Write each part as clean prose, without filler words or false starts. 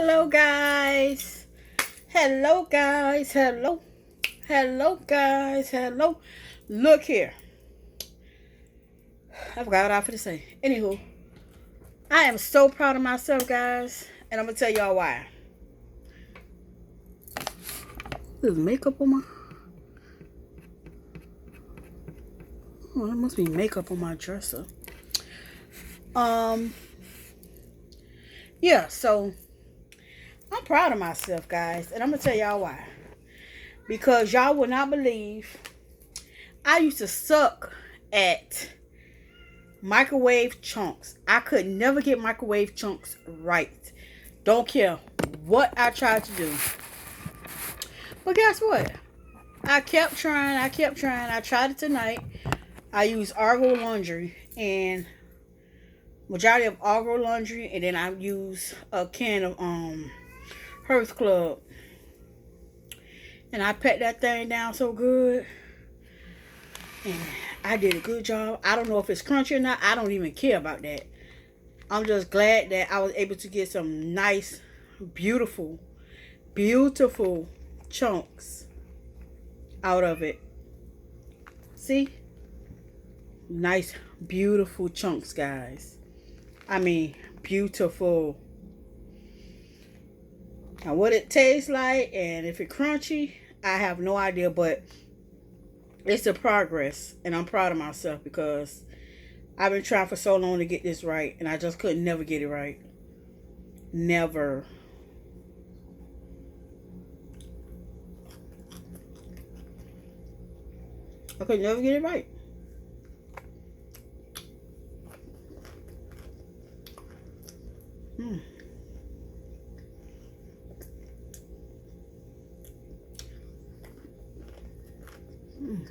Hello, guys. Hello, guys. Hello. Hello, guys. Hello. Look here. I forgot what I was going to say. Anywho, I am so proud of myself, guys. And I'm going to tell y'all why. There's makeup on my... Oh, there must be makeup on my dresser. Yeah, so I'm proud of myself, guys. And I'm going to tell y'all why. Because y'all will not believe I used to suck at microwave chunks. I could never get microwave chunks right. Don't care what I tried to do. But guess what? I kept trying. I tried it tonight. I used Argo Laundry and majority of Argo Laundry, and then I use a can of Hearth Club. And I pat that thing down so good. And I did a good job. I don't know if it's crunchy or not. I don't even care about that. I'm just glad that I was able to get some nice, beautiful, beautiful chunks out of it. See? Nice, beautiful chunks, guys. I mean, beautiful. Now, what it tastes like and if it's crunchy, I have no idea, but it's a progress, and I'm proud of myself because I've been trying for so long to get this right, and I just couldn't never get it right. Never. I could never get it right. Mm. Mm.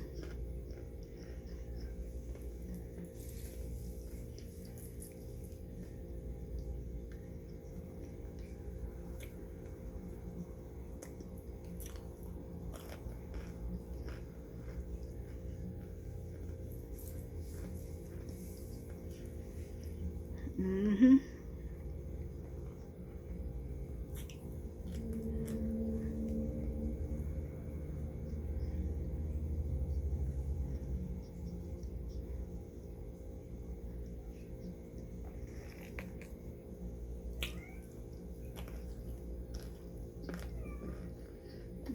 Mm-hmm.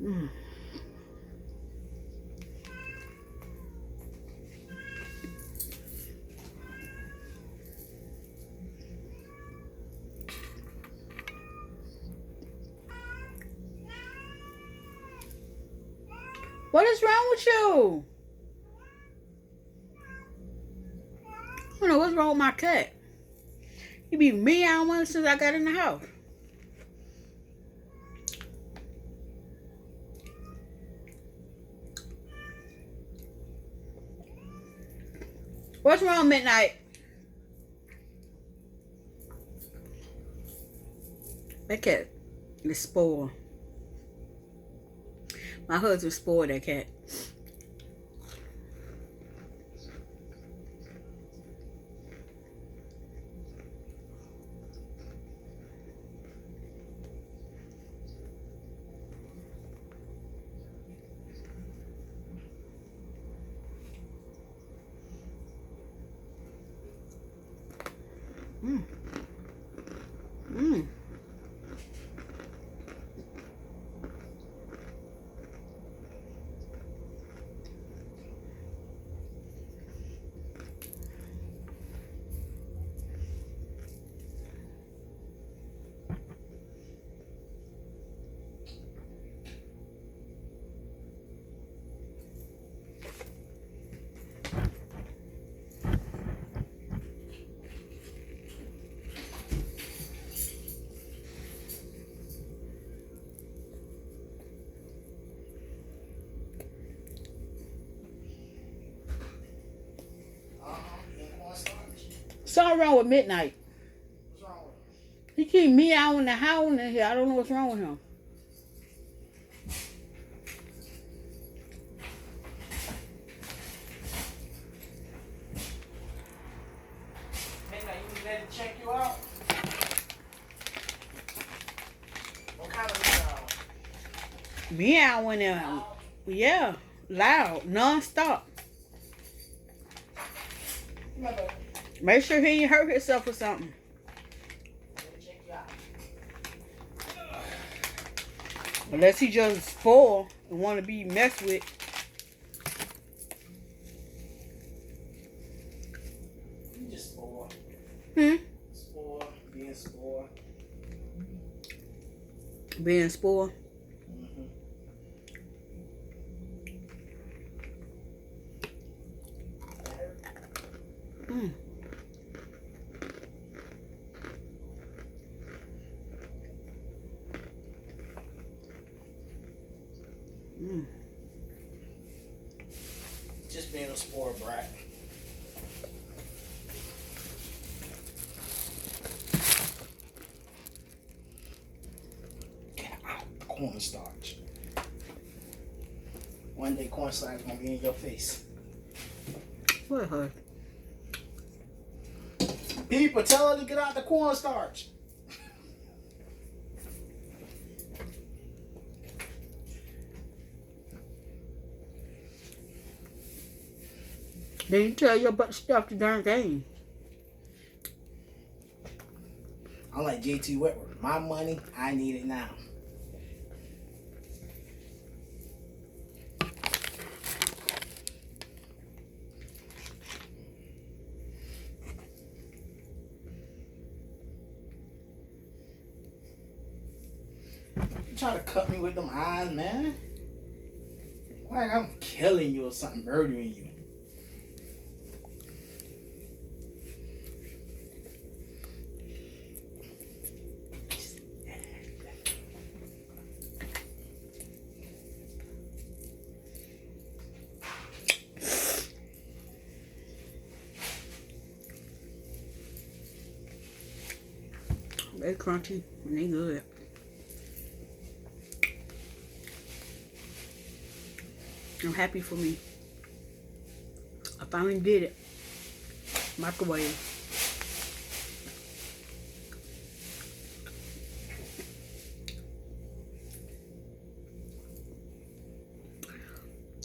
Mm. What is wrong with you? I don't know what's wrong with my cat. He be meowing since I got in the house. What's wrong, Midnight? That cat is spoiled. My husband spoiled that cat. Mm. Mm. Something wrong with Midnight. He keep meowing and howling in here. I don't know what's wrong with him. Midnight, you let it check you out? meowing and yeah, loud, non-stop. Make sure he ain't hurt himself or something. Unless he just spoiled and want to be messed with. You just spoiled. Spoiled. Being spoiled. Being spoiled. Mm. Mm. Just being a spoiled brat. Get out the cornstarch. One day cornstarch is gonna be in your face. What, huh? People, tell her to get out the cornstarch. Then you tell your butt to stop the darn game. I'm like JT Whitworth. My money, I need it now. You try to cut me with them eyes, man. Like I'm killing you or something, murdering you. They crunchy and they good. I'm happy for me. I finally did it. Microwave.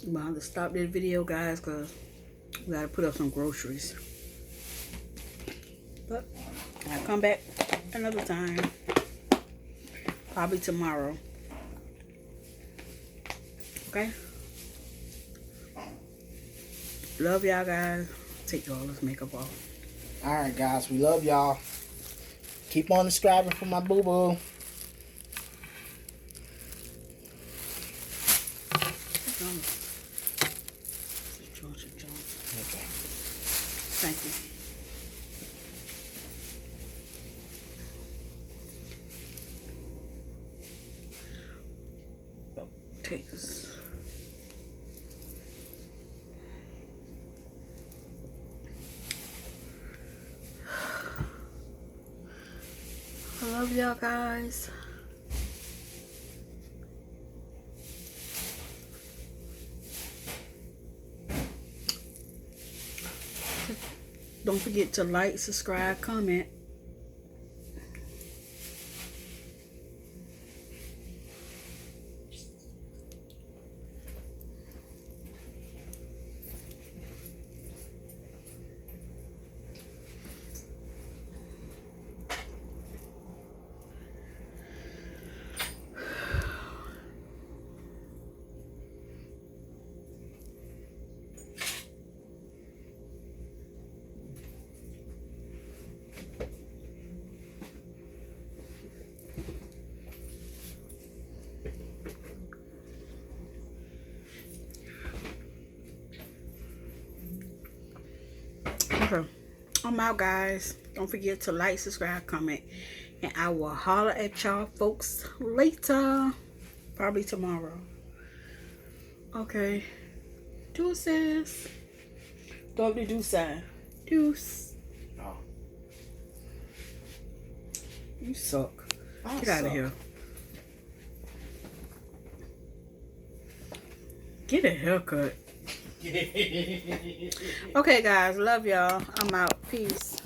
I'm about to stop this video, guys, because we got to put up some groceries. But I'll come back another time. Probably tomorrow. Okay? Love y'all, guys. Take all this makeup off. Alright, guys. We love y'all. Keep on subscribing for my boo-boo. Okay. Thank you. Take this. I love y'all, guys. Don't forget to like, subscribe, comment. Okay, I'm out, guys. Don't forget to like, subscribe, comment, and I will holler at y'all folks later. Probably tomorrow. Okay. Deuces. Don't be deuce sign. Deuce. Oh. You suck. I Get out suck. of here. Get a haircut. Okay, guys. Love y'all. I'm out. Peace.